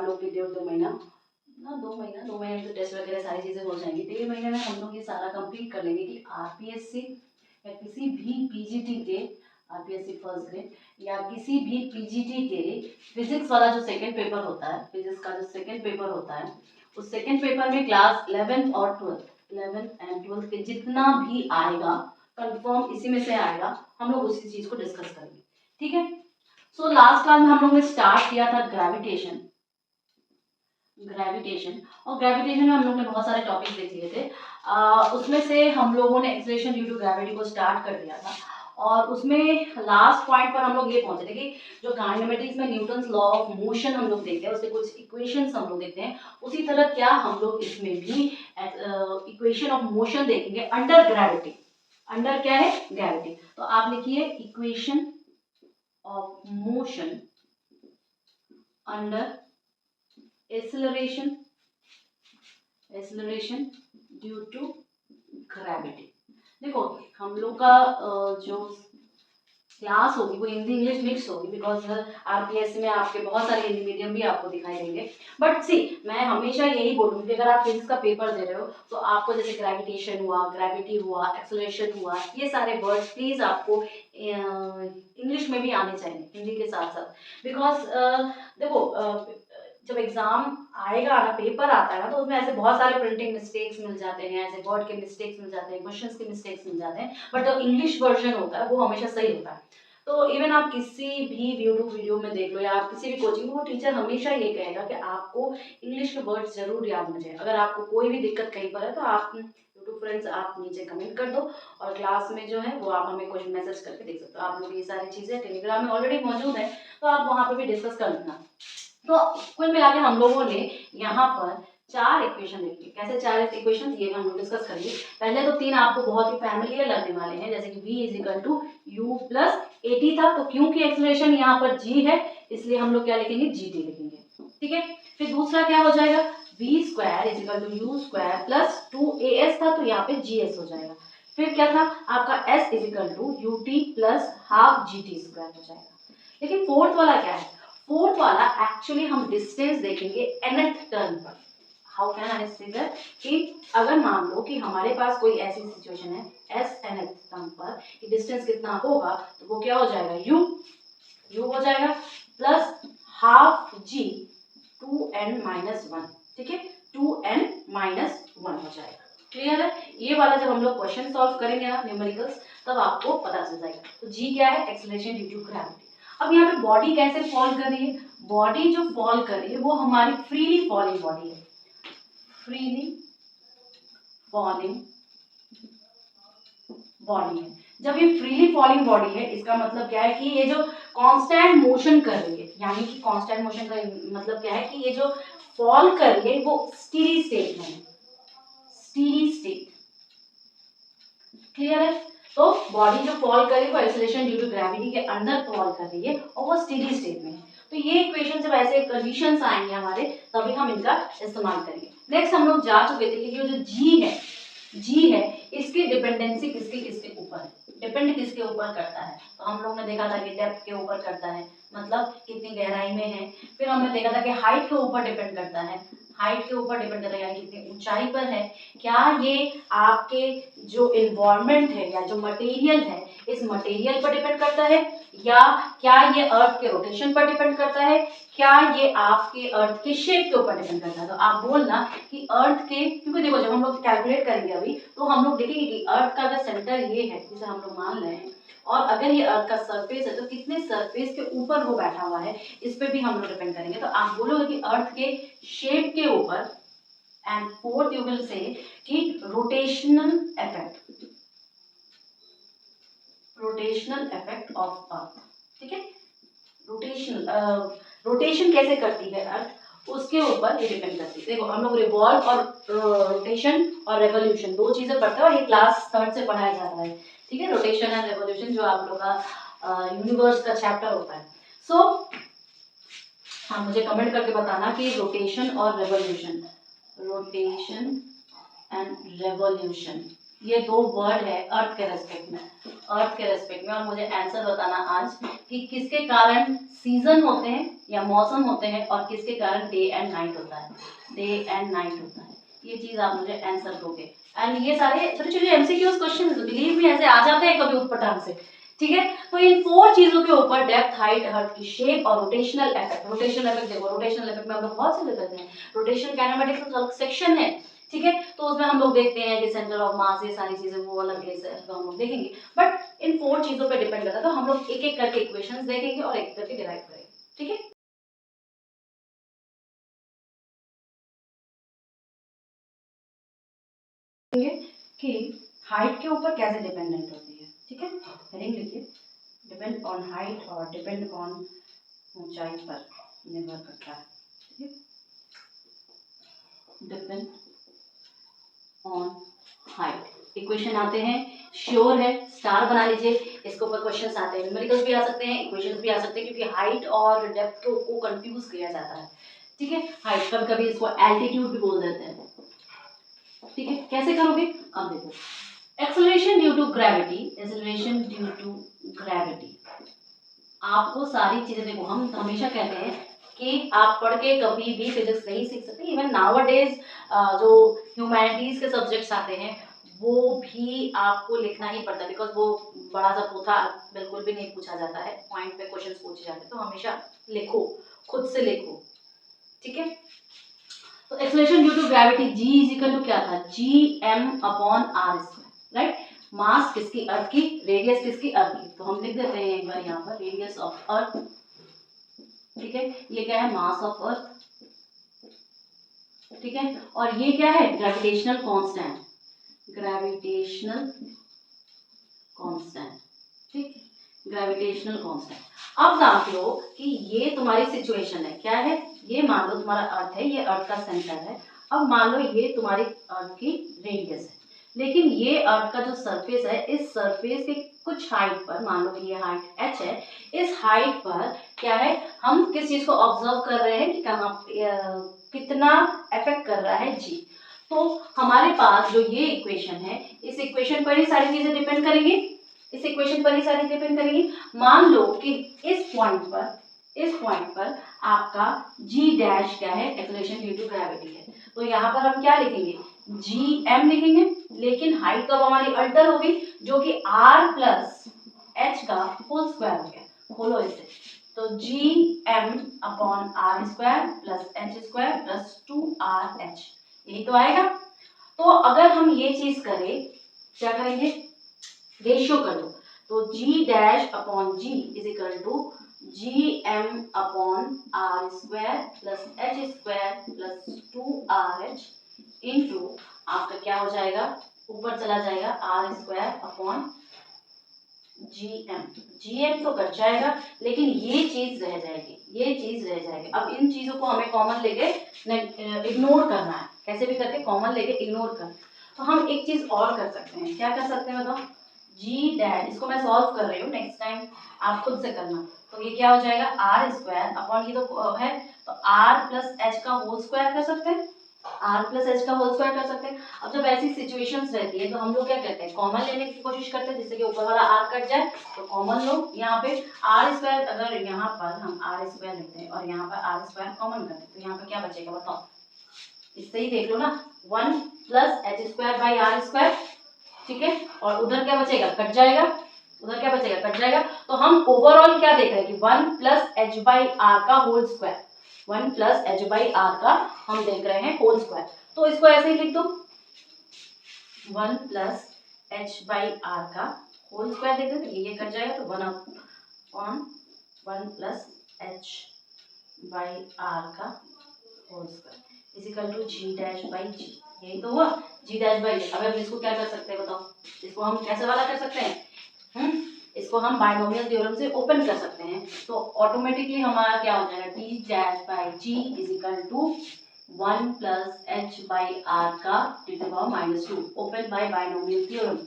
आप लोग के 1.5-2 महीना ना 2 महीने में तो टेस्ट वगैरह सारी चीज़ें हो जाएंगी। 1.5 महीने में हम लोग ये सारा कंप्लीट कर लेंगे कि आरपीएससी या किसी भी पीजीटी के, आरपीएससी फर्स्ट ग्रेड या किसी भी पीजीटी के फिजिक्स वाला जो सेकंड पेपर होता है, फिजिक्स का जो सेकंड पेपर होता है, उस सेकंड पेपर में क्लास 11th और 11th एंड 12th के जितना भी आएगा कंफर्म इसी में से आएगा, हम लोग उसी चीज को डिस्कस करेंगे। ठीक है। सो लास्ट क्लास में हम लोग ने स्टार्ट किया था ग्रेविटेशन और ग्रेविटेशन में हम लोग ने बहुत सारे टॉपिक्स देख लिए थे। उसमें से हम लोगों ने एक्सेलरेशन ड्यू टू ग्रेविटी को स्टार्ट कर दिया था और उसमें लास्ट पॉइंट पर हम लोग ये पहुंचे थे कि जो काइनेमेटिक्स में न्यूटन्स लॉ ऑफ मोशन हम लोग देखते हैं, उससे कुछ इक्वेशंस हम लोग देखते हैं, उसी तरह क्या हम लोग इसमें भी इक्वेशन ऑफ मोशन देखेंगे अंडर ग्रेविटी। अंडर क्या है? ग्रेविटी। तो आप लिखिए equation of motion under acceleration due to gravity. देखो हम लोग का जो क्लास होगी वो हिंदी इंग्लिश मिक्स होगी, बिकॉज आरपीएससी में आपके बहुत सारे हिंदी मीडियम भी आपको दिखाई देंगे। बट सी मैं हमेशा यही बोलूँगी कि अगर आप फिजिक्स का पेपर दे रहे हो तो आपको जैसे ग्रेविटेशन हुआ, ग्रेविटी हुआ, एक्सेलरेशन हुआ, ये सारे वर्ड्स प्लीज आपको इंग्लिश में भी आने चाहिए हिंदी के साथ साथ। बिकॉज देखो जब एग्जाम आएगा ना, पेपर आता है ना, तो उसमें ऐसे बहुत सारे प्रिंटिंग मिस्टेक्स मिल जाते हैं, ऐसे वर्ड के मिस्टेक्स मिल जाते हैं, क्वेश्चंस के मिस्टेक्स मिल जाते हैं, बट जो इंग्लिश वर्जन होता है वो हमेशा सही होता है। तो इवन आप किसी भी यूट्यूब वीडियो में देख लो या आप किसी भी कोचिंग में, वो टीचर हमेशा ये कहेगा कि आपको इंग्लिश के वर्ड्स जरूर याद होने चाहिए। अगर आपको कोई भी दिक्कत कहीं पर है तो आप यूट्यूब फ्रेंड्स आप नीचे कमेंट कर दो और क्लास में जो है वो आप हमें क्वेश्चन मैसेज करके देख सकते हो। आप लोग ये सारी चीज़ें टेलीग्राम में ऑलरेडी मौजूद है, तो आप वहाँ पे भी डिस्कस कर लेना। तो कुल मिला के हम लोगों ने यहाँ पर 4 इक्वेशन लिखी। कैसे 4 इक्वेशन ये हम लोग डिस्कस करेंगे। पहले तो 3 आपको बहुत ही फैमिलियर लगने वाले हैं, जैसे कि v is equal to U plus A T था, तो क्योंकि एक्सेलरेशन यहाँ पर g है इसलिए हम लोग क्या लिखेंगे, gt लिखेंगे। ठीक है। फिर दूसरा क्या हो जाएगा, v square is equal to U square plus 2as था, तो यहाँ पे gs हो जाएगा। फिर क्या था आपका s is equal to U T plus half G T square हो जाएगा। लेकिन फोर्थ वाला क्या है, फोर्थ वाला एक्चुअली हम डिस्टेंस देखेंगे nth टर्न पर। How can I say that कि अगर मान लो कि हमारे पास कोई ऐसी सिचुएशन है s nth टर्न पर कि डिस्टेंस कितना होगा, तो वो क्या हो जाएगा, u हो जाएगा प्लस हाफ g 2n-1। ठीक है, 2n-1 हो जाएगा। क्लियर है? ये वाला जब हम लोग क्वेश्चन सॉल्व करेंगे ना न्यूमेरिकल्स, तब आपको पता चल जाएगा। तो g क्या है, एक्सेलरेशन ड्यू टू ग्रेविटी। अब यहाँ पे बॉडी कैसे फॉल कर रही है, बॉडी जो फॉल कर रही है वो हमारी फ्रीली फॉलिंग बॉडी है, फ्रीली फॉलिंग बॉडी है। जब ये फ्रीली फॉलिंग बॉडी है, इसका मतलब क्या है कि ये जो कांस्टेंट मोशन कर रही है, यानी कि कांस्टेंट मोशन का मतलब क्या है कि ये जो फॉल कर रही है वो स्टेडी स्टेट में है, स्टेडी स्टेट। क्लियर है? तो बॉडी जो फॉल कर रही है वो एक्सेलरेशन ड्यू टू ग्रेविटी के अंदर फॉल कर रही है और वो स्टेडी स्टेट में है। तो ये इक्वेशन जब ऐसे कंडीशंस आएंगे हमारे, तभी हम इनका इस्तेमाल करेंगे। नेक्स्ट हम लोग जा चुके थे कि जो जी है इसकी डिपेंडेंसी किसके ऊपर है, डिपेंड किसके ऊपर करता है। तो हम लोग ने देखा था कि डेप्थ के ऊपर करता है, मतलब कितनी गहराई में है। फिर हमने देखा था कि हाइट के ऊपर डिपेंड करता है, हाइट के ऊपर डिपेंड करता है यानी कितनी ऊंचाई पर है। क्या ये आपके जो इन्वायरमेंट है या जो मटेरियल है, इस मटेरियल पर डिपेंड करता है, या क्या ये अर्थ के रोटेशन पर डिपेंड करता है, क्या ये आपके अर्थ के शेप के ऊपर डिपेंड करता है। तो आप बोलना कि अर्थ के, क्योंकि देखो जब हम लोग कैलकुलेट करेंगे अभी, तो हम लोग देखेंगे कि अर्थ का अगर सेंटर ये है जिसे हम लोग मान रहे हैं, और अगर ये अर्थ का सरफेस है तो कितने सरफेस के ऊपर वो बैठा हुआ है, इस पे भी हम लोग डिपेंड करेंगे। तो आप बोलोगे कि अर्थ के शेप के ऊपर, and fourth you will say कि रोटेशनल इफेक्ट ऑफ अर्थ। ठीक है, रोटेशन कैसे करती है अर्थ, उसके ऊपर ये डिपेंड करती है। देखो हम लोग रिवॉल्व और रोटेशन और रेवोल्यूशन 2 चीजें पढ़ते हैं और ये क्लास 3rd से पढ़ाया जाता है। ठीक है, रोटेशन एंड रेवोल्यूशन जो आप लोग का यूनिवर्स का चैप्टर होता है। सो हाँ, मुझे कमेंट करके बताना कि रोटेशन और रेवोल्यूशन, रोटेशन एंड रेवोल्यूशन ये दो वर्ड है अर्थ के रेस्पेक्ट में, अर्थ के रेस्पेक्ट में, और मुझे आंसर बताना आज कि किसके कारण सीजन होते हैं या मौसम होते हैं और किसके कारण डे एंड नाइट होता है, डे एंड नाइट होता है। ये चीज आप मुझे आंसर दोगे। एंड ये सारे छोटे छोटे एमसीक्यूज क्वेश्चन बिलीव मी ऐसे आ जाते हैं कभी उठपटांग से, ठीक है। तो इन 4 चीजों के ऊपर डेप्थ, हाइट, अर्थ की शेप और रोटेशनल इफेक्ट, रोटेशनल इफेक्ट देखो, रोटेशनल इफेक्ट में हम लोग बहुत से करते हैं, रोटेशन काइनेमेटिक्स का सेक्शन है, ठीक है। तो उसमें हम लोग देखते हैं कि सेंटर ऑफ मास, ये सारी चीजें वो अलग तो हम लोग देखेंगे, बट इन 4 चीजों पे डिपेंड करता है। तो हम लोग एक एक करके इक्वेशंस देखेंगे और एक करके डिराइव करेंगे, ठीक है। कि हाइट के ऊपर कैसे डिपेंडेंट होती है, ठीक है। हेडिंग लिखिए, डिपेंड ऑन हाइट और डिपेंड ऑन ऊंचाई पर निर्भर करता है, ठीक है। डिपेंड ऑन हाइट, इक्वेशन आते हैं, श्योर है स्टार बना लीजिए, इसके ऊपर क्वेश्चंस आते हैं, न्यूमेरिकल्स भी आ सकते हैं, इक्वेशंस भी आ सकते हैं, क्योंकि हाइट और डेप्थ को कंफ्यूज किया जाता है, ठीक है। हाइट कभी कभी इसको एल्टीट्यूड भी बोल देते हैं, ठीक है। कैसे करोगे अब देखो, acceleration due to gravity, acceleration due to gravity, आपको सारी चीजें देखो, हम हमेशा कहते हैं कि आप पढ़ के कभी भी फिजिक्स नहीं सीख सकते। इवन नाउअडेज जो ह्यूमैनिटीज के सब्जेक्ट्स आते हैं वो भी आपको लिखना ही पड़ता है, बिकॉज वो बड़ा सा पोथा बिल्कुल भी नहीं पूछा जाता है, पॉइंट पे क्वेश्चंस पूछे जाते हैं। तो हमेशा लिखो, खुद से लिखो, ठीक है। तो acceleration due to gravity, g is equal to क्या था, g M upon R square, right. Mass किसकी, अर्थ की, रेडियस किसकी, अर्थ की। तो हम लिख देते हैं एक बार यहाँ पर रेडियस ऑफ अर्थ, ठीक है। ये क्या है, मास ऑफ अर्थ, ठीक है। और ये क्या है, ग्रेविटेशनल कांस्टेंट, ग्रेविटेशनल कांस्टेंट, ठीक है, ग्रेविटेशनल कांस्टेंट। अब जान लो कि ये तुम्हारी सिचुएशन है, क्या है, ये मान लो तुम्हारा अर्थ है, ये अर्थ का सेंटर है। अब मान लो ये तुम्हारी अर्थ की रेडियस है, लेकिन ये अर्थ का जो सरफेस है, इस सरफेस के कुछ हाइट पर, मान लो कि ये हाइट h है, इस हाइट पर क्या है, हम किस चीज को ऑब्जर्व कर रहे हैं कि कहाँ कितना इफेक्ट कर रहा है g। तो हमारे पास जो ये इक्वेशन है, इस इक्वेशन पर ही सारी चीजें डिपेंड करेंगी, इस इक्वेशन पर ही सारी डिपेंड करेंगी। मान लो कि इस पॉइंट पर आपका g डैश क्या है, एक्सेलरेशन ड्यू टू ग्रेविटी है। तो यहाँ पर हम क्या लिखेंगे, gm लिखेंगे, लेकिन हाइट तो अब हमारी अल्टर हो गई, जो कि r प्लस h का होल स्क्वायर हो गया। खोलो इसे, तो gm upon R square plus H square plus 2rh, यही तो आएगा। तो अगर हम ये चीज करें, क्या करेंगे, रेशियो कर दो, तो g dash upon g is equal to gm upon R square plus H square plus 2rh into आपका क्या हो जाएगा, ऊपर चला जाएगा आर स्क्वायर अपॉन gm तो कट जाएगा, लेकिन ये चीज रह जाएगी, ये चीज रह जाएगी। अब इन चीजों को हमें कॉमन लेके इग्नोर करना है, कैसे भी करके कॉमन लेके इग्नोर कर। तो हम एक चीज और कर सकते हैं, क्या कर सकते हैं बताओ, g डैश, इसको मैं सॉल्व कर रही हूँ, नेक्स्ट टाइम आप खुद से करना। तो ये क्या हो जाएगा, आर स्क्वायर अपॉन, ये तो है, तो आर प्लस एच का होल स्क्वायर कर सकते हैं, आर प्लस एच का होल स्क्वायर कर सकते हैं। अब जब ऐसी सिचुएशंस रहती है तो हम लोग क्या करते हैं, कॉमन लेने की कोशिश करते हैं, जिससे कि ऊपर वाला आर कट जाए, तो कॉमन लो यहाँ पे आर स्क्वायर, अगर यहाँ पर हम आर स्क्वायर लेते हैं और यहाँ पर आर स्क्वायर कॉमन करते हैं, तो यहाँ पर क्या बचेगा बताओ, इससे ही देख लो ना, 1 plus H square by R square, ठीक है। और उधर क्या बचेगा, कट जाएगा, उधर क्या बचेगा, कट जाएगा। तो हम ओवरऑल क्या देख रहे हैं कि 1 प्लस एच बाई आर का whole square, 1 plus H by R का हम देख रहे हैं होल स्क्वायर। तो इसको ऐसे ही लिख दो, 1 प्लस एच बाई आर का होल स्क्वायर देख दो, ये कट जाएगा, तो 1 upon 1 plus H by R का whole square is equal to g dash by g, यही तो हुआ, जी डैश बाई। अब हम इसको क्या कर सकते हैं बताओ, इसको हम कैसे वाला कर सकते हैं, इसको हम बाइनोमियल थ्योरम से ओपन कर सकते हैं। तो ऑटोमेटिकली हमारा क्या हो जाएगा, D dash by g is equal to 1 plus H by R का to the power -2, open by binomial theorem,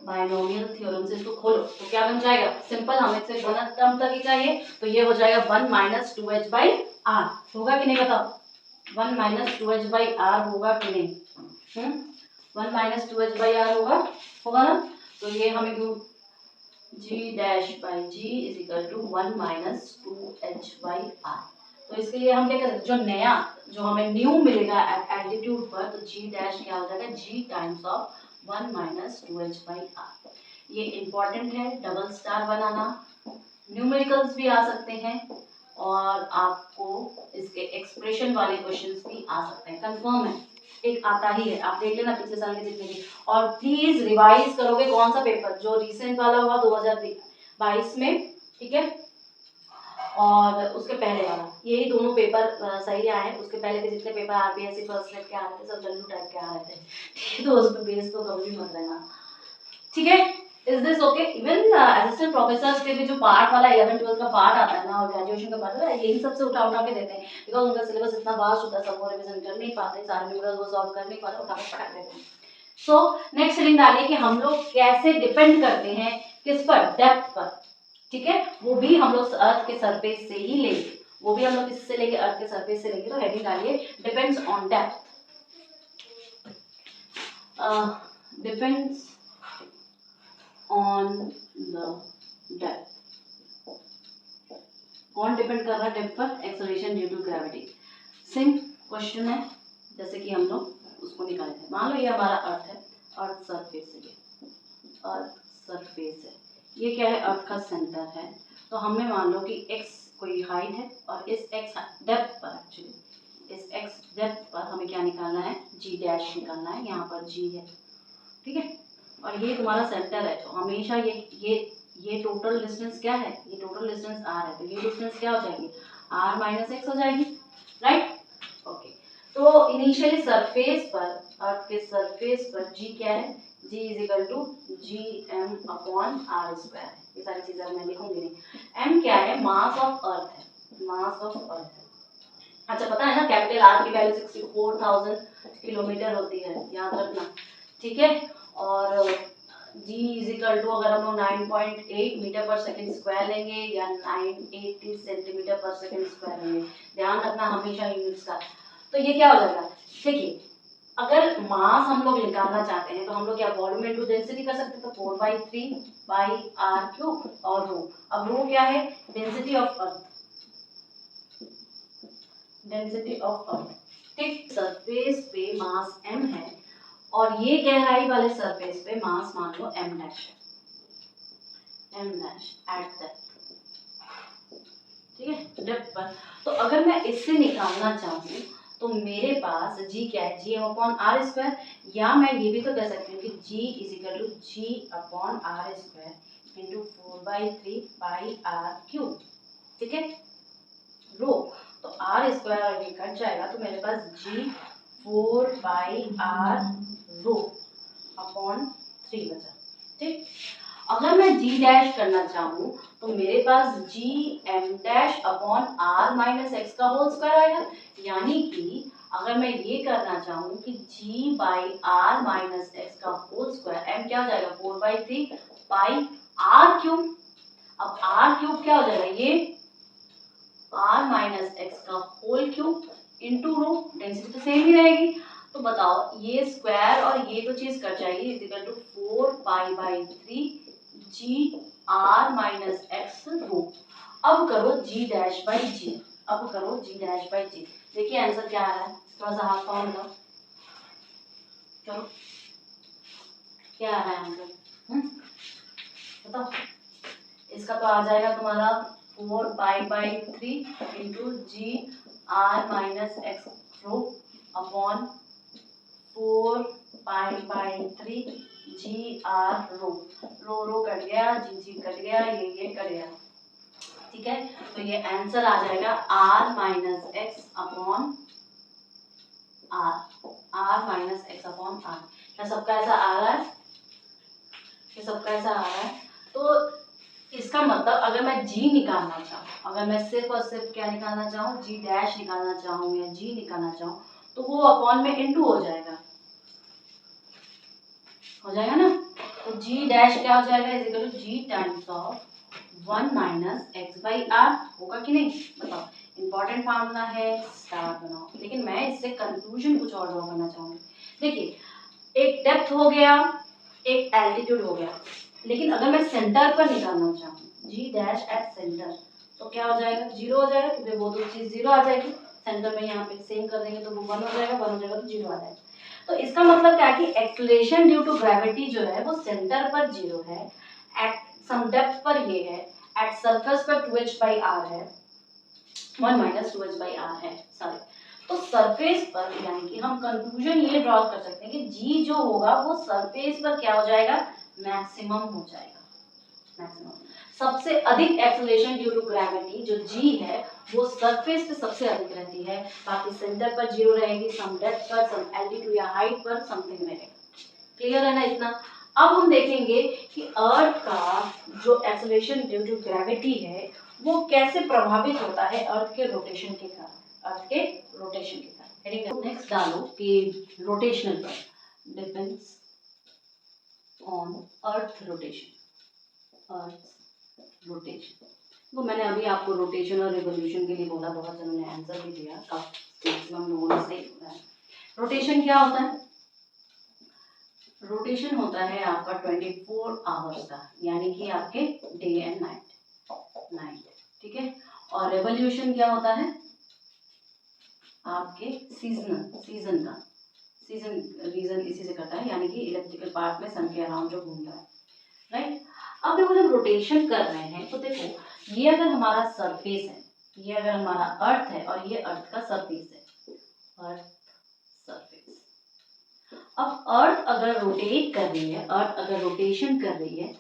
binomial theorem से इसको खोलो, तो क्या बन जाएगा, सिंपल, हमें सिर्फ वन टर्म तक ही चाहिए, तो ये हो जाएगा 1 - 2h बाई आर, होगा कि नहीं बताओ, 1 माइनस 2h/r होगा कि नहीं? 1 माइनस 2h/r होगा ना? तो ये हमें g dash by g is equal to 1 minus 2h/r। तो इसके लिए हम क्या करें, जो नया जो हमें न्यू मिलेगा एट एल्टीट्यूड पर, तो g डैश क्या हो जाएगा, g times of 1 minus 2h/r। ये इम्पॉर्टेंट है डबल स्टार बनाना। न्यूमेरिकल्स भी आ सकते हैं और आपको इसके एक्सप्रेशन वाले क्वेश्चंस भी आ सकते हैं, कंफर्म है, एक आता ही है, आप देख लेना पिछले साल के जितने भी। और प्लीज रिवाइज करोगे कौन सा पेपर, जो रिसेंट वाला होगा 2022 में, ठीक है, और उसके पहले वाला, यही दोनों पेपर सही आए हैं। उसके पहले के जितने पेपर आरपीएससी फर्स्ट सेट के आ रहे थे सब जल्लू टाइप के आ रहे थे, ठीक है, तो उस पर बेस तो कभी भी मत रहना, ठीक है। Is this okay? Even assistant professor के भी जो पार्ट वाला 11 12 का पार्ट आता है ना, और ग्रेजुएशन का पार्ट है, यही सबसे उठा उठा के देते हैं, बिकॉज उनका सिलेबस इतना वास्ट होता है, सब वो रिवीजन कर नहीं पाते, सारे न्यूमेरिकल वो सॉल्व कर नहीं पाते, उठा के पटक देते हैं। सो नेक्स्ट हेडिंग डालिए कि हम लोग कैसे डिपेंड करते हैं किस पर, डेप्थ पर, ठीक है, वो भी हम लोग अर्थ के सरफेस से ही लेंगे, वो भी हम लोग किससे लेंगे, अर्थ के सरफेस से लेंगे। तो हेडिंग डालिए depends on depth, depends on the depth. कौन डिपेंड कर रहा है डेप्थ पर? Acceleration due to gravity. Simple question है, जैसे कि हम लोग उसको निकाले थे। मान लो ये हमारा अर्थ है, अर्थ सरफेस है, ये अर्थ सरफेस है, ये क्या है, अर्थ का सेंटर है। तो हमें मान लो कि x कोई हाइट है, और इस x डेप्थ पर, एक्चुअली इस x डेप्थ पर हमें क्या निकालना है, g डैश निकालना है, यहाँ पर g है, ठीक है, और ये तुम्हारा सेंटर है। तो हमेशा ये टोटल डिस्टेंस क्या है, ये टोटल डिस्टेंस r है, तो ये डिस्टेंस क्या हो जाएगी, r माइनस एक्स हो जाएगी, राइट, ओके। तो इनिशियली सरफेस पर, अर्थ के सरफेस पर g क्या है, g is equal to gm upon r square. ये सारी चीजें मैं लिखूंगी नहीं। m क्या है, मास ऑफ अर्थ है, मास ऑफ अर्थ है। अच्छा पता है ना, कैपिटल R की वैल्यू 64,000 किलोमीटर होती है, याद रखना, ठीक है। और g इज इक्वल टू अगर हम लोग 9.8 मीटर पर सेकंड स्क्वायर लेंगे या 980 सेंटीमीटर पर सेकंड स्क्वायर लेंगे, ध्यान रखना हमेशा यूनिट्स का। तो ये क्या हो जाएगा, देखिए अगर मास हम लोग निकालना चाहते हैं तो हम लोग क्या वॉल्यूम इनटू डेंसिटी कर सकते हैं, तो 4/3/r³ और रो। अब रो क्या है, density of earth, density of earth, ठीक। सरफेस पे मास m है और ये गहराई वाले सरफेस पे मास मान लो m डैश है, m डैश एट डेप्थ, ठीक है, डेप्थ पर। तो अगर मैं इससे निकालना चाहूँ तो मेरे पास g क्या है, gm अपॉन आर स्क्वायर, या मैं ये भी तो कह सकती हूँ कि g is equal to g upon R square into 4/3/r³, ठीक है, रो। तो आर स्क्वायर और ये कट जाएगा, तो मेरे पास g 4/r रो अपॉन 3 बचा, ठीक। अगर मैं g डैश करना चाहूँ तो मेरे पास g m dash upon r minus X का होल स्क्वायर आएगा, यानी कि अगर मैं ये करना चाहूँ कि g by r minus X का होल स्क्वायर, m क्या हो जाएगा 4/3/r³। अब r³ क्या हो जाएगा, ये r माइनस एक्स का whole cube into rho, density तो सेम ही रहेगी। तो बताओ ये स्क्वायर और ये तो चीज कट जाएगी, is equal to 4π/3 g r minus x rho. अब करो g डैश बाई g, अब करो g डैश बाई g, देखिए आंसर क्या आ रहा है, थोड़ा सा हाथ पाँव लगाओ, करो क्या आ रहा है आंसर, बताओ। इसका तो आ जाएगा तुम्हारा 4π/3 into g R minus x rho upon 4π/3 g R rho, rho cut गया, जी कट गया, ये कट गया, ठीक है। तो ये आंसर आ जाएगा r minus x upon r minus x upon r। क्या सबका ऐसा आ रहा है, ये सबका ऐसा आ रहा है। तो इसका मतलब अगर मैं g निकालना चाहूँ, अगर मैं सिर्फ और सिर्फ क्या निकालना चाहूँ, g डैश निकालना चाहूँ या g निकालना चाहूँ, तो वो अपॉन में इनटू हो जाएगा ना। तो g डैश क्या हो जाएगा, is equal to g times of 1 minus X by R, होगा कि नहीं बताओ। इंपॉर्टेंट फार्मूला है, स्टार बनाओ। लेकिन मैं इससे कंक्लूजन कुछ और ड्रॉ करना चाहूंगी। देखिए, एक डेप्थ हो गया, एक एल्टीट्यूड हो गया, लेकिन अगर मैं सेंटर पर निकालना चाहूँ जी डैश एट सेंटर, तो क्या हो जाएगा, 0 हो जाएगा, क्योंकि वो तो चीज 0 आ जाएगी। सेंटर में यहाँ पे सेम कर देंगे तो वो 1 हो जाएगा, 1 हो जाएगा तो 0 आ जाएगा। तो इसका मतलब क्या है कि एक्सेलरेशन ड्यू टू ग्रेविटी जो है वो सेंटर पर 0 है, एट सम डेप्थ पर ये है, एट सरफेस पर 2h/r है, 1 माइनस 2h/r है, सॉरी। तो सरफेस पर यानी कि हम कंक्लूजन ये ड्रॉ कर सकते हैं कि जी जो होगा वो सरफेस पर क्या हो जाएगा, मैक्सिमम हो जाएगा, मैक्सिमम। सबसे अधिक एक्सेलरेशन ड्यू टू ग्रेविटी जो जी है वो सरफेस पे सबसे अधिक रहती है, बाकी सेंटर पर 0 रहेगी, सम डेप्थ पर, सम एल्टीट्यूड या हाइट पर समथिंग रहेगा। क्लियर है ना इतना? अब हम देखेंगे कि अर्थ का जो एक्सेलरेशन ड्यू टू ग्रेविटी है वो कैसे प्रभावित होता है अर्थ के रोटेशन के कारण, अर्थ के रोटेशन के कारण। हेडिंग नेक्स्ट डालो कि रोटेशनल पर depends on earth rotation, earth rotation. तो मैंने अभी आपको रोटेशन और रिवोल्यूशन के लिए बोला, बहुत जनों ने आंसर भी दिया, मैक्सिमम लोगों ने सही बोला है। रोटेशन क्या होता है? रोटेशन होता है आपका 24 आवर्स का, यानी कि आपके डे एंड नाइट, ठीक है। और रेवोल्यूशन क्या होता है? आपके सीजन का, सीजन रीजन इसी से करता है, यानी कि इलेक्ट्रिकल पार्ट में सन के अराउंड जो घूम रहा है, राइट। अब देखो जब रोटेशन कर रहे हैं तो देखो ये अगर हमारा सरफेस है, ये अगर हमारा अर्थ है और ये अर्थ का सरफेस है, अर्थ सरफेस। अब अर्थ अगर रोटेट कर रही है, अर्थ अगर रोटेशन कर रही है,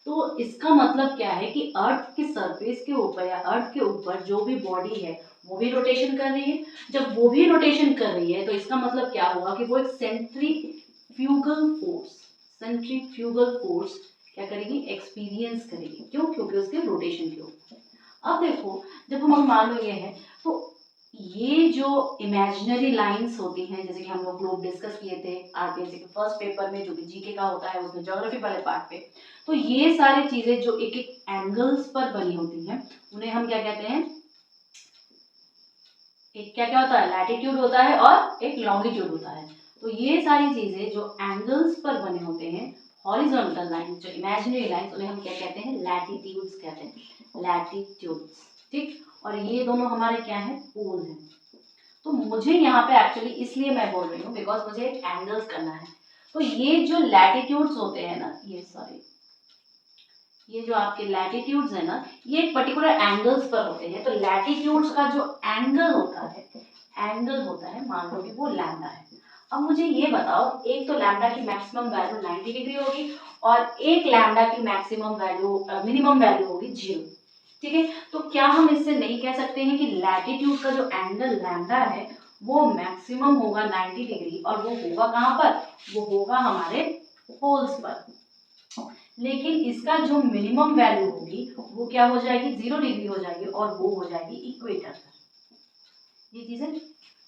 तो इसका मतलब क्या है कि अर्थ के सरफेस के ऊपर या अर्थ के ऊपर जो भी बॉडी है वो भी रोटेशन कर रही है। जब वो भी रोटेशन कर रही है तो इसका मतलब क्या हुआ कि वो एक सेंट्रीफ्यूगल फोर्स क्या करेगी, एक्सपीरियंस करेगी। क्यों? क्योंकि उसके रोटेशन के ऊपर। अब देखो जब हम मान लो ये है, तो ये जो इमेजिनरी लाइंस होती हैं, जैसे कि हम लोग ग्लोब डिस्कस किए थे आरपीएससी के फर्स्ट पेपर में, जो कि जीके का होता है उसमें ज्योग्राफी वाले पार्ट पे, तो ये सारी चीजें जो एक एक एंगल्स पर बनी होती हैं उन्हें हम क्या कहते हैं, एक क्या क्या होता है, लैटिट्यूड होता है और एक लॉन्गिट्यूड होता है। तो ये सारी चीजें जो एंगल्स पर बने होते हैं, हॉरिजॉन्टल लाइन, जो इमेजिनरी लाइन, उन्हें हम क्या कहते हैं, लैटिट्यूड्स कहते हैं, लैटिट्यूड्स, ठीक। और ये दोनों हमारे क्या है, पोल हैं। तो मुझे यहाँ पे एक्चुअली इसलिए मैं बोल रही हूँ बिकॉज मुझे एक एंगल्स करना है। तो ये जो लैटिट्यूड्स होते हैं ना, ये सॉरी, ये जो आपके लैटिट्यूड्स है ना, ये एक पर्टिकुलर एंगल्स पर होते हैं। तो लैटिट्यूड्स का जो एंगल होता है, मान लो कि वो लैम्डा है। अब मुझे ये बताओ, एक तो लैम्डा की मैक्सिमम वैल्यू 90 डिग्री होगी और एक लैम्डा की मैक्सिमम वैल्यू मिनिमम वैल्यू होगी 0, ठीक है। तो क्या हम इससे नहीं कह सकते हैं कि लैटिट्यूड का जो एंगल लैम्डा है वो मैक्सिमम होगा 90 डिग्री, और वो होगा कहाँ पर, वो होगा हमारे पोल्स पर। लेकिन इसका जो मिनिमम वैल्यू होगी वो क्या हो जाएगी, 0 डिग्री हो जाएगी, और वो हो जाएगी इक्वेटर पर। ये चीजें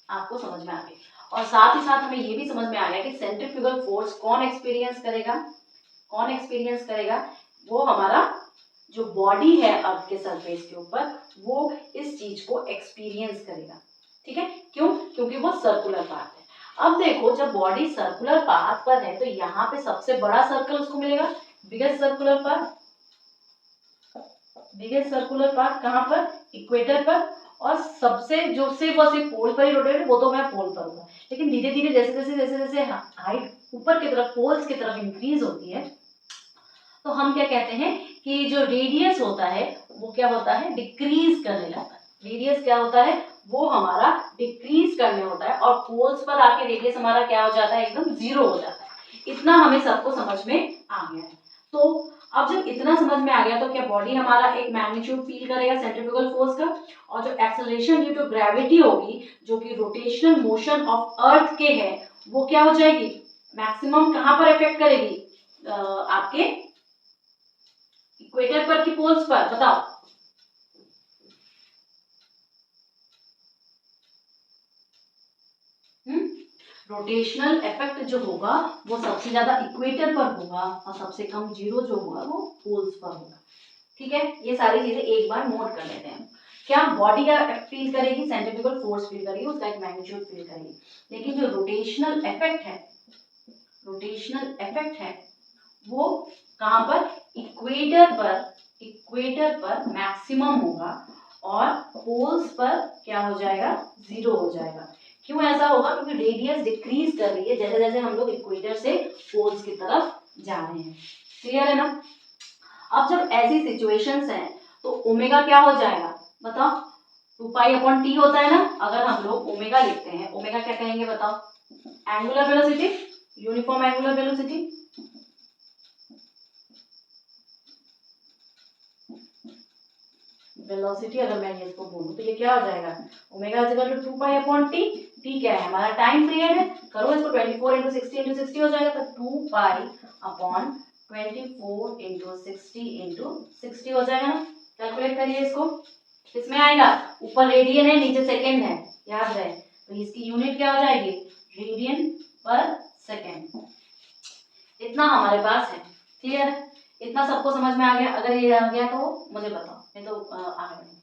आपको समझ में आ गई। और साथ ही साथ हमें ये भी समझ में आ गया कि सेंट्रीफ्यूगल फोर्स कौन एक्सपीरियंस करेगा, वो हमारा जो बॉडी है अर्थ के सरफेस के ऊपर, वो इस चीज को एक्सपीरियंस करेगा, ठीक है। क्यों? क्योंकि वो सर्कुलर पाथ है। अब देखो जब बॉडी सर्कुलर पाथ पर है तो यहाँ पे सबसे बड़ा सर्कल उसको मिलेगा, बिगेस्ट सर्कुलर पाथ कहाँ पर, इक्वेटर पर। और सबसे जो सिर्फ और सिर्फ पोल पर ही रोटेट है वो तो मैं पोल पर हूँ। लेकिन धीरे धीरे जैसे हाइट ऊपर की तरफ, पोल्स की तरफ इंक्रीज होती है, तो हम क्या कहते हैं कि जो रेडियस होता है वो क्या होता है, डिक्रीज करने लगता है। रेडियस क्या होता है, वो हमारा डिक्रीज करने होता है, और पोल्स पर आके रेडियस हमारा क्या हो जाता है, एकदम 0 हो जाता है। इतना हमें सबको समझ में आ गया है। तो अब जब इतना समझ में आ गया तो क्या बॉडी हमारा एक मैग्नीट्यूड फील करेगा सेंट्रीफ्यूगल फोर्स का, और जो एक्सेलरेशन ड्यू टू ग्रेविटी होगी जो कि रोटेशनल मोशन ऑफ अर्थ के है, वो क्या हो जाएगी, मैक्सिमम कहाँ पर इफेक्ट करेगी, आपके इक्वेटर पर की पोल्स पर, बताओ। रोटेशनल इफेक्ट जो होगा वो सबसे ज्यादा इक्वेटर पर होगा, और सबसे कम 0 जो होगा वो पोल्स पर होगा, ठीक है। ये सारी चीजें एक बार नोट कर लेते हैं। क्या बॉडी का फील करेगी, सेंट्रीफ्यूगल फोर्स फील करेगी, उसका एक मैग्नीट्यूड फील करेगी। लेकिन जो रोटेशनल इफेक्ट है, रोटेशनल इफेक्ट है वो कहाँ पर, इक्वेटर पर मैक्सिमम होगा और पोल्स पर क्या हो जाएगा, जीरो हो जाएगा। क्यों ऐसा होगा, क्योंकि रेडियस डिक्रीज कर रही है जैसे जैसे हम लोग इक्वेटर से पोल्स की तरफ जा रहे हैं। क्लियर है ना। अब जब ऐसी सिचुएशंस हैं तो ओमेगा क्या हो जाएगा बताओ, 2π/t होता है ना। अगर हम लोग ओमेगा लिखते हैं, ओमेगा क्या कहेंगे बताओ, angular velocity, uniform angular velocity. Velocity अगर मैं ये इसको बोलूं तो ये क्या हो जाएगा, omega is equal to 2π/t। T क्या है, हमारा टाइम पीरियड है। करो इसको 24 × 60 × 60 हो जाएगा, तो 2π/24 × 60 × 60 हो जाएगा ना। कैलकुलेट करिए इसको, किसमें आएगा, ऊपर रेडियन है नीचे सेकेंड है, याद रहे। तो इसकी यूनिट क्या हो जाएगी, रेडियन पर सेकेंड। इतना हमारे पास है। क्लियर है, इतना सबको समझ में आ गया। अगर ये आ गया तो मुझे बताओ, नहीं तो आगे बढ़ेंगे।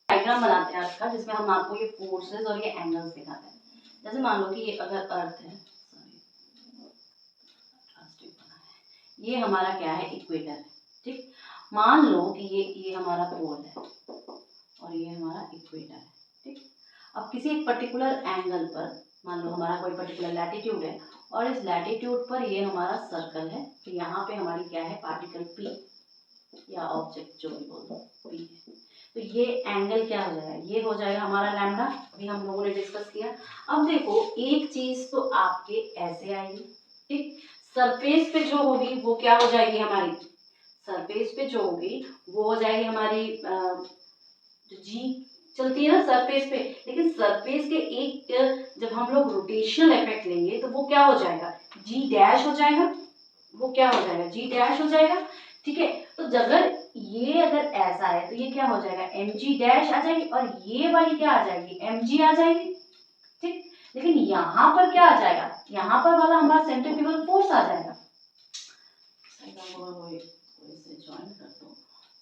डायग्राम बनाते हैं आज का, जिसमें हम आपको ये फोर्सेस और ये एंगल्स दिखाते हैं। जैसे मान लो कि ये अगर अर्थ है, ये हमारा क्या है, इक्वेटर है। ठीक, मान लो कि ये हमारा पोल है और ये हमारा इक्वेटर है। ठीक, अब किसी एक पर्टिकुलर एंगल पर, मान लो हमारा कोई पर्टिकुलर लैटिट्यूड है और इस लैटिट्यूड पर ये हमारा सर्कल है, तो यहाँ पे हमारी क्या है, पार्टिकल P या ऑब्जेक्ट जो भी बोल दो P है। तो ये एंगल क्या हो जाएगा, ये हो जाएगा हमारा लैम्डा। अभी हम लोगों ने डिस्कस किया। अब देखो एक चीज तो आपके ऐसे आएगी, ठीक, सरफेस पे जो होगी वो क्या हो जाएगी हमारी, सरफेस पे जो होगी वो हो जाएगी हमारी जी चलती है ना सरफेस पे। लेकिन सरफेस के एक जब हम लोग रोटेशनल इफेक्ट लेंगे तो वो क्या हो जाएगा, जी डैश हो जाएगा, वो क्या हो जाएगा, जी डैश हो जाएगा। ठीक है, तो अगर ये अगर ऐसा है तो ये क्या हो जाएगा, एम जी डैश आ जाएगी और ये वाली क्या आ जाएगी, एम जी आ जाएगी। ठीक, लेकिन यहाँ पर क्या आ जाएगा, यहाँ पर वाला हमारा सेंट्रीफ्यूगल फोर्स आ जाएगा। ज्वाइन कर दो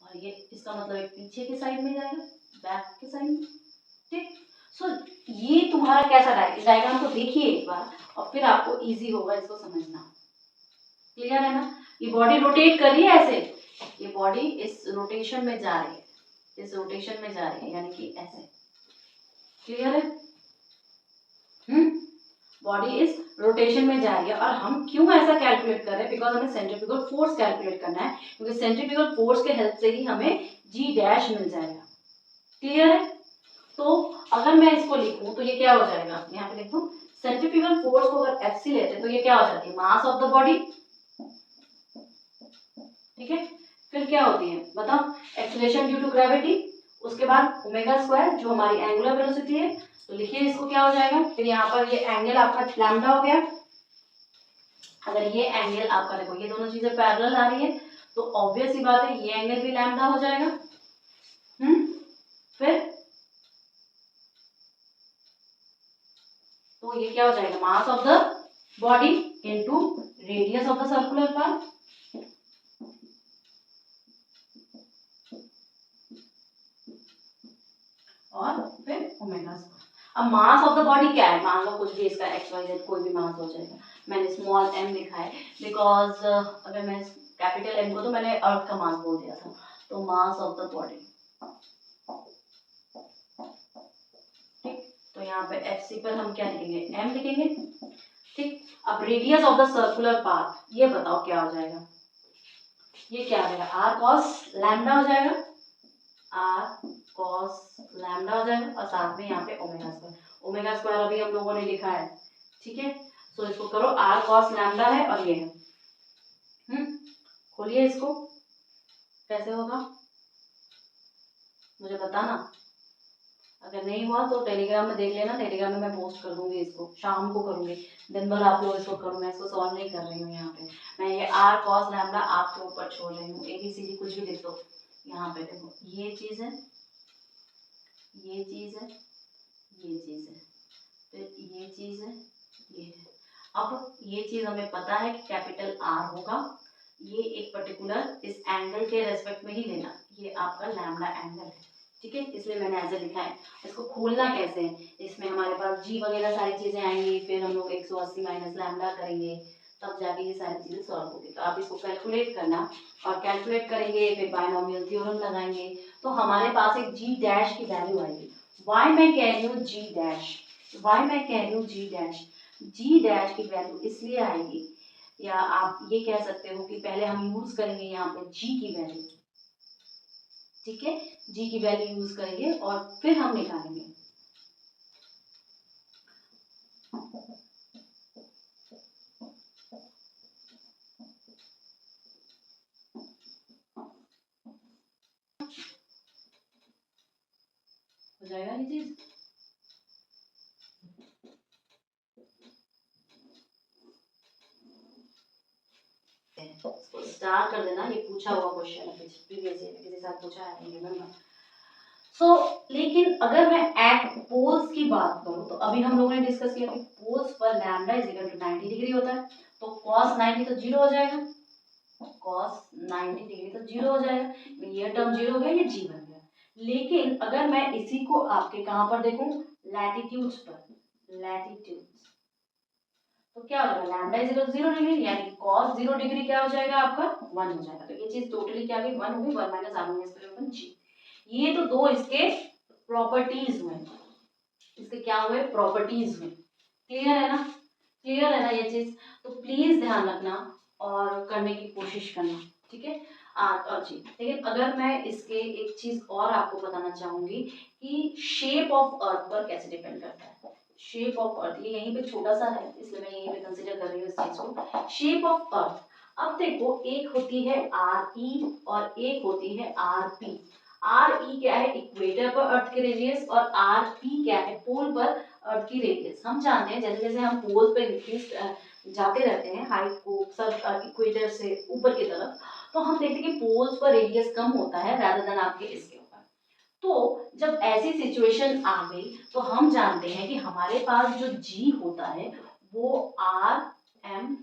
और ये इसका मतलब एक पीछे के साइड में जाएगा, बैक के साइड में। ठीक, सो ये तुम्हारा कैसा डायग्राम को देखिए एक बार और फिर आपको इजी होगा इसको समझना। क्लियर है ना। ये बॉडी रोटेट कर रही है ऐसे, ये बॉडी इस रोटेशन में जा रही है, इस रोटेशन में जा रही है, यानी कि ऐसे। क्लियर है, बॉडी इस रोटेशन में जा रही है। और हम क्यों ऐसा कैलकुलेट कर रहे हैं, बिकॉज हमें सेंट्रीफ्यूगल फोर्स कैलकुलेट करना है, क्योंकि सेंट्रीफ्यूगल फोर्स के हेल्प से ही हमें जी डैश मिल जाएगा। क्लियर है, तो अगर मैं इसको लिखूं तो ये क्या हो जाएगा, यहाँ पे लिखूं सेंट्रीफ्यूगल फोर्स को अगर एफ सी लेते तो ये क्या हो जाती है, मास ऑफ द बॉडी। ठीक है, फिर क्या होती है बताओ, एक्सीलरेशन ड्यू टू ग्रेविटी, उसके बाद ओमेगा स्क्वायर जो हमारी एंगुलर वेलोसिटी है। तो लिखिए इसको क्या हो जाएगा, फिर यहाँ पर ये एंगल आपका लैम्डा हो गया। अगर ये एंगल आपका, देखो ये दोनों चीजें पैरेलल आ रही है तो ऑब्वियस ही बात है ये एंगल भी लैम्डा हो जाएगा। फिर तो ये क्या हो जाएगा, mass of the body into radius of the circular path. और फिर ओमेगा स्क्वायर। अब मास ऑफ द बॉडी क्या है, मान लो कुछ भी इसका एक्स वाई जेड कोई भी मास हो जाएगा। मैंने स्मॉल m लिखा है बिकॉज अगर मैं कैपिटल M को तो मैंने अर्थ का मास बोल दिया था। तो मास ऑफ द बॉडी, ठीक, तो यहाँ पे FC पर हम क्या लिखेंगे, m लिखेंगे। ठीक, अब radius of the circular path, ये बताओ क्या हो जाएगा, ये क्या आ जाएगा, r cos लैम्डा हो जाएगा, r cos लैम्डा हो जाएगा और साथ में यहाँ पे ओमेगा स्क्वायर। ओमेगा स्क्वायर अभी हम लोगों ने लिखा है। ठीक है, सो इसको करो, r cos लैम्डा है और ये है। खोलिए इसको, कैसे होगा मुझे बताना। अगर नहीं हुआ तो टेलीग्राम में देख लेना, टेलीग्राम में मैं पोस्ट कर दूंगी, इसको शाम को करूंगी, दिन भर आप लोग इसको करो, मैं इसको सॉल्व नहीं कर रही हूँ। यहाँ पे मैं ये r cos लैम्डा आपके ऊपर छोड़ रही हूँ, ABCD कुछ भी लिख दो। यहाँ पे देखो ये चीज है, ये चीज है, ये चीज है, फिर ये चीज है, ये है। अब ये चीज हमें पता है कि कैपिटल R होगा, ये एक पर्टिकुलर इस एंगल के रेस्पेक्ट में ही लेना, ये आपका लैम्डा एंगल है। ठीक है, इसलिए मैंने ऐसे लिखा है। इसको खोलना कैसे है, इसमें हमारे पास जी वगैरह सारी चीज़ें आएंगी, फिर हम लोग 180 माइनस लैम्डा करेंगे, तब जाके ये सारी चीज़ें सॉल्व होगी। तो आप इसको कैलकुलेट करना, और कैलकुलेट करेंगे फिर बायनोमियल थ्योरम लगाएंगे, तो हमारे पास एक जी डैश की वैल्यू आएगी। वाई मैं कह रही हूँ जी डैश, वाई मैं कह रही हूँ जी डैश, जी डैश की वैल्यू इसलिए आएगी, या आप ये कह सकते हो कि पहले हम यूज करेंगे यहाँ पे जी की वैल्यू, ठीक है, जी की वैल्यू यूज करेंगे और फिर हम निकालेंगे। हो जाएगा ये चीज। स्टार कर देना, ये पूछा हुआ क्वेश्चन है प्रीवियस ईयर में, किसी साथ पूछा है, रिमेंबर। सो लेकिन अगर मैं एट पोल्स की बात करूं, तो अभी हम लोगों ने डिस्कस किया कि पोल्स पर lambda is equal to 90 degree होता है, तो cos 90 तो जीरो हो जाएगा, cos 90 डिग्री तो जीरो हो जाएगा, ये टर्म जीरो हो गया, ये जी बन गया। लेकिन अगर मैं इसी को आपके कहां पर देखूं, लैटिट्यूड्स पर, लैटिट्यूड्स, तो क्या हो जाएगा, lambda is equal to 0 degree, यानी cos 0 डिग्री क्या हो जाएगा आपका 1 हो जाएगा। तो ये चीज टोटली क्या गई 1 होगी, 1 माइनस r माइनस पर जी। ये तो दो इसके प्रॉपर्टीज हुए, इसके क्या हुए, प्रॉपर्टीज हुए। क्लियर है ना, क्लियर है ना ये चीज। तो प्लीज ध्यान रखना और करने की कोशिश करना, ठीक है। और जी, लेकिन अगर मैं इसके एक चीज और आपको बताना चाहूंगी कि शेप ऑफ अर्थ पर कैसे डिपेंड करता है। शेप ऑफ अर्थ, ये यहीं पे छोटा सा है इसलिए मैं यहीं पे कंसीडर कर रही हूँ इस चीज को, शेप ऑफ अर्थ। अब देखो, एक होती है आर ई और एक होती है आर पी। आर ई क्या है, इक्वेटर पर अर्थ के रेडियस, और आर पी क्या है, पोल पर अर्थ की रेडियस। हम जानते हैं जैसे जैसे हम पोल पर इंक्रीज जाते रहते हैं हाइट को, सब इक्वेटर से ऊपर की तरफ, तो हम देखते हैं कि पोल्स पर रेडियस कम होता है rather than आपके इसके ऊपर। तो जब ऐसी सिचुएशन आ गई, तो हम जानते हैं कि हमारे पास जो जी होता है वो R M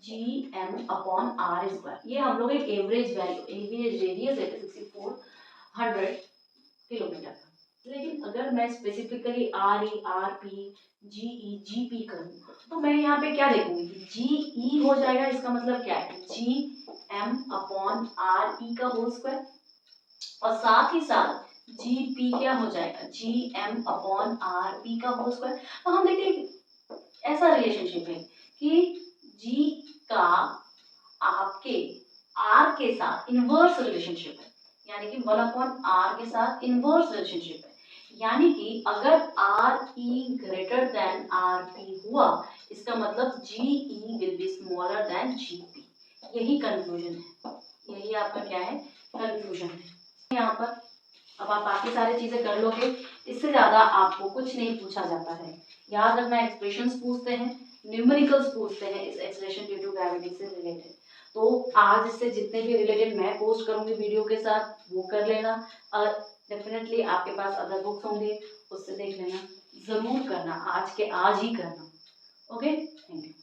G M upon R square, ये हम लोग एक एवरेज वैल्यू, एवरेज रेडियस है 6400 किलोमीटर का। लेकिन अगर मैं specifically R E R P g E g P करूँ, तो मैं यहाँ पे क्या देखूंगी, जी ई हो जाएगा, इसका मतलब क्या है, G M upon R E का होल स्क्वायर, और साथ ही साथ जी पी क्या हो जाएगा, G M upon R P का होल स्क्वायर। तो हम देखते हैं ऐसा रिलेशनशिप है कि जी का आपके आर के साथ इनवर्स रिलेशनशिप है, यानी कि 1 अपॉन आर के साथ इनवर्स रिलेशनशिप है, यानी कि अगर R E greater than R P हुआ, इसका मतलब g E will be smaller than g P. यही कंक्लूजन है, यही आपका क्या है, कंक्लूजन है यहाँ पर। अब आप बाकी सारी चीजें कर लोगे, इससे ज्यादा आपको कुछ नहीं पूछा जाता है। याद रखना, एक्सप्रेशंस पूछते हैं, न्यूमेरिकल्स पूछते हैं इस एक्सेलरेशन ड्यू टू ग्रेविटी से रिलेटेड। तो आज इससे जितने भी रिलेटेड मैं पोस्ट करूंगी वीडियो के साथ वो कर लेना, और डेफिनेटली आपके पास अदर बुक्स होंगे उससे देख लेना, जरूर करना, आज के आज ही करना। Okay, thank you.